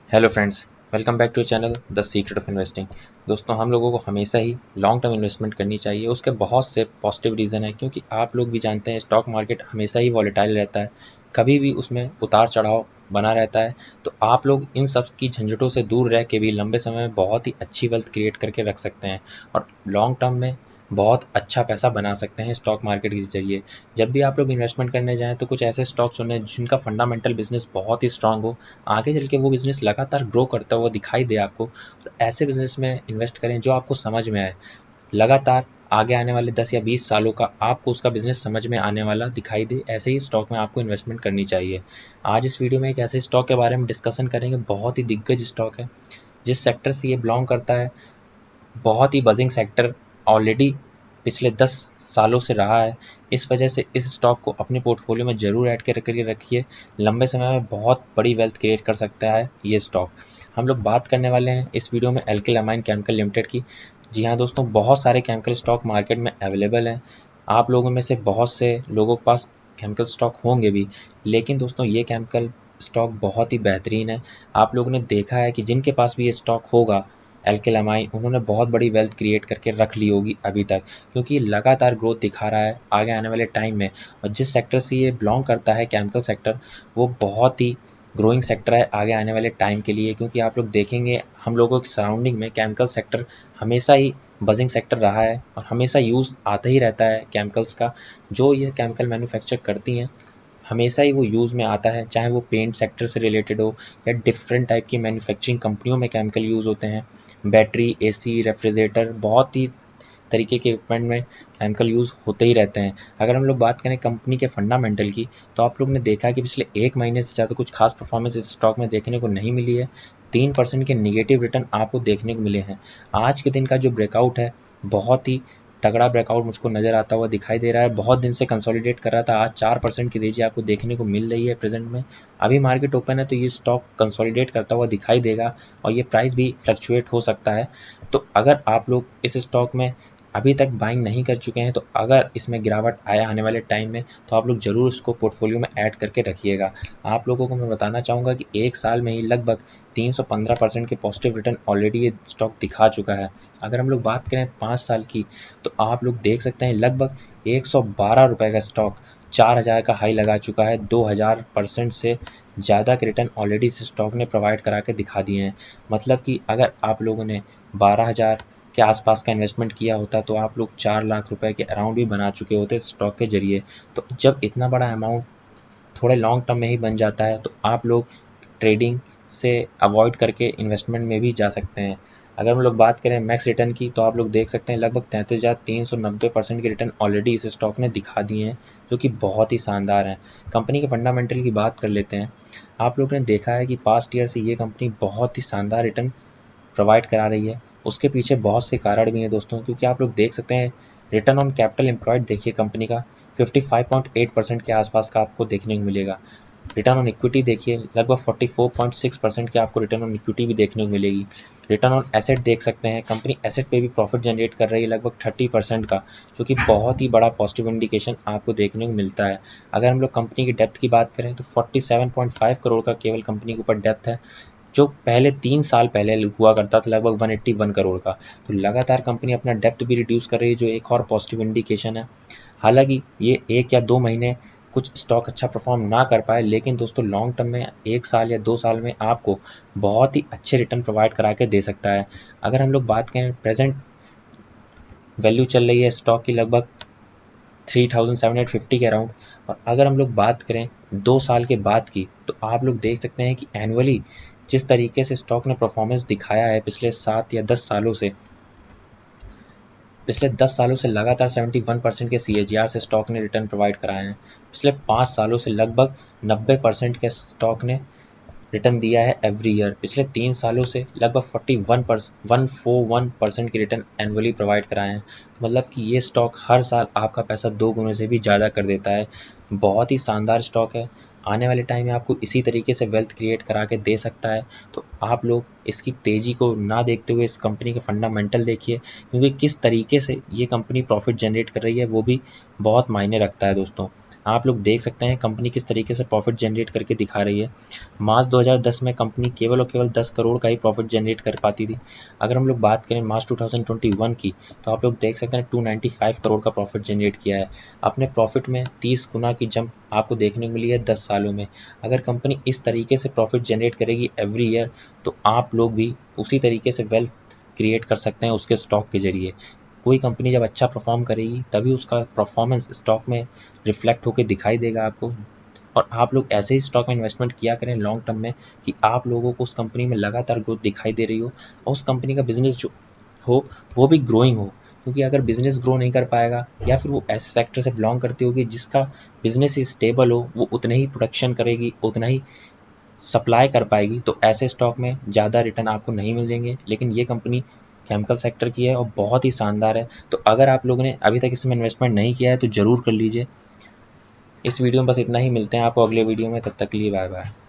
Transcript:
Hello friends, welcome back to channel the secret of investing. दोस्तों, हम लोगों को हमेशा ही लॉन्ग टर्म इन्वेस्टमेंट करनी चाहिए। उसके बहुत से पॉजिटिव रीज़न है, क्योंकि आप लोग भी जानते हैं स्टॉक मार्केट हमेशा ही वॉलेटाइल रहता है, कभी भी उसमें उतार चढ़ाव बना रहता है। तो आप लोग इन सब की झंझटों से दूर रह के भी लंबे समय में बहुत ही अच्छी वेल्थ क्रिएट करके रख सकते हैं और लॉन्ग टर्म में बहुत अच्छा पैसा बना सकते हैं स्टॉक मार्केट के जरिए। जब भी आप लोग इन्वेस्टमेंट करने जाएं तो कुछ ऐसे स्टॉक चुनें जिनका फंडामेंटल बिजनेस बहुत ही स्ट्रांग हो, आगे चल के वो बिज़नेस लगातार ग्रो करता हुआ दिखाई दे आपको। और ऐसे बिज़नेस में इन्वेस्ट करें जो आपको समझ में आए, लगातार आगे आने वाले 10 या 20 सालों का आपको उसका बिज़नेस समझ में आने वाला दिखाई दे, ऐसे ही स्टॉक में आपको इन्वेस्टमेंट करनी चाहिए। आज इस वीडियो में एक ऐसे स्टॉक के बारे में डिस्कशन करेंगे, बहुत ही दिग्गज स्टॉक है, जिस सेक्टर से ये बिलोंग करता है। बहुत ही बजिंग सेक्टर ऑलरेडी पिछले 10 सालों से रहा है। इस वजह से इस स्टॉक को अपने पोर्टफोलियो में ज़रूर ऐड करके रखिए। लंबे समय में बहुत बड़ी वेल्थ क्रिएट कर सकता है ये स्टॉक। हम लोग बात करने वाले हैं इस वीडियो में एल्किल अमाइन केमिकल लिमिटेड की। जी हाँ दोस्तों, बहुत सारे केमिकल स्टॉक मार्केट में अवेलेबल हैं। आप लोगों में से बहुत से लोगों के पास केमिकल स्टॉक होंगे भी, लेकिन दोस्तों ये केमिकल स्टॉक बहुत ही बेहतरीन है। आप लोगों ने देखा है कि जिनके पास भी ये स्टॉक होगा एल्किल अमाइन, उन्होंने बहुत बड़ी वेल्थ क्रिएट करके रख ली होगी अभी तक, क्योंकि लगातार ग्रोथ दिखा रहा है आगे आने वाले टाइम में। और जिस सेक्टर से ये बिलोंग करता है केमिकल सेक्टर, वो बहुत ही ग्रोइंग सेक्टर है आगे आने वाले टाइम के लिए। क्योंकि आप लोग देखेंगे हम लोगों की सराउंडिंग में केमिकल सेक्टर हमेशा ही बजिंग सेक्टर रहा है और हमेशा यूज़ आता ही रहता है केमिकल्स का। जो ये केमिकल मैन्युफैक्चर करती हैं हमेशा ही वो यूज़ में आता है, चाहे वो पेंट सेक्टर से रिलेटेड हो या डिफरेंट टाइप की मैन्युफैक्चरिंग कंपनियों में केमिकल यूज़ होते हैं। बैटरी, एसी, रेफ्रिजरेटर, बहुत ही तरीके के इक्विपमेंट में केमिकल यूज़ होते ही रहते हैं। अगर हम लोग बात करें कंपनी के फंडामेंटल की, तो आप लोग ने देखा कि पिछले 1 महीने से ज़्यादा कुछ खास परफॉर्मेंस इस स्टॉक में देखने को नहीं मिली है। 3% के नेगेटिव रिटर्न आपको देखने को मिले हैं। आज के दिन का जो ब्रेकआउट है, बहुत ही तगड़ा ब्रेकआउट मुझको नज़र आता हुआ दिखाई दे रहा है। बहुत दिन से कंसोलिडेट कर रहा था, आज 4% की तेज़ी आपको देखने को मिल रही है प्रेजेंट में। अभी मार्केट ओपन है तो ये स्टॉक कंसोलिडेट करता हुआ दिखाई देगा और ये प्राइस भी फ्लक्चुएट हो सकता है। तो अगर आप लोग इस स्टॉक में अभी तक बाइंग नहीं कर चुके हैं, तो अगर इसमें गिरावट आए आने वाले टाइम में, तो आप लोग ज़रूर इसको पोर्टफोलियो में ऐड करके रखिएगा। आप लोगों को मैं बताना चाहूँगा कि 1 साल में ही लगभग 315% के पॉजिटिव रिटर्न ऑलरेडी ये स्टॉक दिखा चुका है। अगर हम लोग बात करें 5 साल की, तो आप लोग देख सकते हैं लगभग 112 रुपये का स्टॉक 4000 का हाई लगा चुका है। 2000% से ज़्यादा के रिटर्न ऑलरेडी इस स्टॉक ने प्रोवाइड करा के दिखा दिए हैं। मतलब कि अगर आप लोगों ने 12,000 के आसपास का इन्वेस्टमेंट किया होता, तो आप लोग 4 लाख रुपए के अराउंड भी बना चुके होते स्टॉक के जरिए। तो जब इतना बड़ा अमाउंट थोड़े लॉन्ग टर्म में ही बन जाता है, तो आप लोग ट्रेडिंग से अवॉइड करके इन्वेस्टमेंट में भी जा सकते हैं। अगर हम लोग बात करें मैक्स रिटर्न की, तो आप लोग देख सकते हैं लगभग 33,390% के रिटर्न ऑलरेडी इस स्टॉक ने दिखा दिए हैं, जो कि बहुत ही शानदार हैं। कंपनी के फंडामेंटल की बात कर लेते हैं। आप लोग ने देखा है कि पास्ट ईयर से ये कंपनी बहुत ही शानदार रिटर्न प्रोवाइड करा रही है। उसके पीछे बहुत से कारण भी हैं दोस्तों, क्योंकि आप लोग देख सकते हैं रिटर्न ऑन कैपिटल एम्प्लॉयड देखिए कंपनी का 55.8% के आसपास का आपको देखने को मिलेगा। रिटर्न ऑन इक्विटी देखिए लगभग 44.6% के आपको रिटर्न ऑन इक्विटी भी देखने को मिलेगी। रिटर्न ऑन एसेट देख सकते हैं, कंपनी एसेट पे भी प्रॉफिट जनरेट कर रही है लगभग 30% का, जो कि बहुत ही बड़ा पॉजिटिव इंडिकेशन आपको देखने को मिलता है। अगर हम लोग कंपनी की डेप्थ की बात करें, तो 47.5 करोड़ का केवल कंपनी के ऊपर डेप्थ है, जो पहले 3 साल पहले हुआ करता था लगभग 181 करोड़ का। तो लगातार कंपनी अपना डेप्थ भी रिड्यूस कर रही है, जो एक और पॉजिटिव इंडिकेशन है। हालांकि ये 1 या 2 महीने कुछ स्टॉक अच्छा परफॉर्म ना कर पाए, लेकिन दोस्तों लॉन्ग टर्म में 1 साल या 2 साल में आपको बहुत ही अच्छे रिटर्न प्रोवाइड करा के दे सकता है। अगर हम लोग बात करें, प्रेजेंट वैल्यू चल रही है स्टॉक की लगभग 3750 के अराउंड। और अगर हम लोग बात करें 2 साल के बाद की, तो आप लोग देख सकते हैं कि एनुअली जिस तरीके से स्टॉक ने परफॉर्मेंस दिखाया है पिछले 10 सालों से लगातार 71% के CAGR से स्टॉक ने रिटर्न प्रोवाइड कराए हैं। पिछले 5 सालों से लगभग 90% के स्टॉक ने रिटर्न दिया है एवरी ईयर। पिछले 3 सालों से लगभग 141% की रिटर्न एनुअली प्रोवाइड कराए हैं। मतलब कि ये स्टॉक हर साल आपका पैसा 2 गुने से भी ज़्यादा कर देता है। बहुत ही शानदार स्टॉक है। आने वाले टाइम में आपको इसी तरीके से वेल्थ क्रिएट करा के दे सकता है। तो आप लोग इसकी तेज़ी को ना देखते हुए इस कंपनी के फंडामेंटल देखिए, क्योंकि किस तरीके से ये कंपनी प्रॉफिट जनरेट कर रही है वो भी बहुत मायने रखता है दोस्तों। आप लोग देख सकते हैं कंपनी किस तरीके से प्रॉफिट जनरेट करके दिखा रही है। मार्च 2010 में कंपनी केवल और केवल 10 करोड़ का ही प्रॉफिट जनरेट कर पाती थी। अगर हम लोग बात करें मार्च 2021 की, तो आप लोग देख सकते हैं 295 करोड़ का प्रॉफिट जनरेट किया है। अपने प्रॉफिट में 30 गुना की जंप आपको देखने को मिली है 10 सालों में। अगर कंपनी इस तरीके से प्रॉफिट जनरेट करेगी एवरी ईयर, तो आप लोग भी उसी तरीके से वेल्थ क्रिएट कर सकते हैं उसके स्टॉक के जरिए। कोई कंपनी जब अच्छा परफॉर्म करेगी तभी उसका परफॉर्मेंस स्टॉक में रिफ्लेक्ट होकर दिखाई देगा आपको। और आप लोग ऐसे ही स्टॉक में इन्वेस्टमेंट किया करें लॉन्ग टर्म में कि आप लोगों को उस कंपनी में लगातार ग्रोथ दिखाई दे रही हो और उस कंपनी का बिजनेस जो हो वो भी ग्रोइंग हो। क्योंकि अगर बिजनेस ग्रो नहीं कर पाएगा या फिर वो ऐसे सेक्टर से बिलोंग करती होगी जिसका बिजनेस ही स्टेबल हो, वो उतना ही प्रोडक्शन करेगी, उतना ही सप्लाई कर पाएगी, तो ऐसे स्टॉक में ज़्यादा रिटर्न आपको नहीं मिलेंगे। लेकिन ये कंपनी केमिकल सेक्टर की है और बहुत ही शानदार है। तो अगर आप लोगों ने अभी तक इसमें इन्वेस्टमेंट नहीं किया है तो ज़रूर कर लीजिए। इस वीडियो में बस इतना ही, मिलते हैं आपको अगले वीडियो में, तब तक के लिए बाय बाय।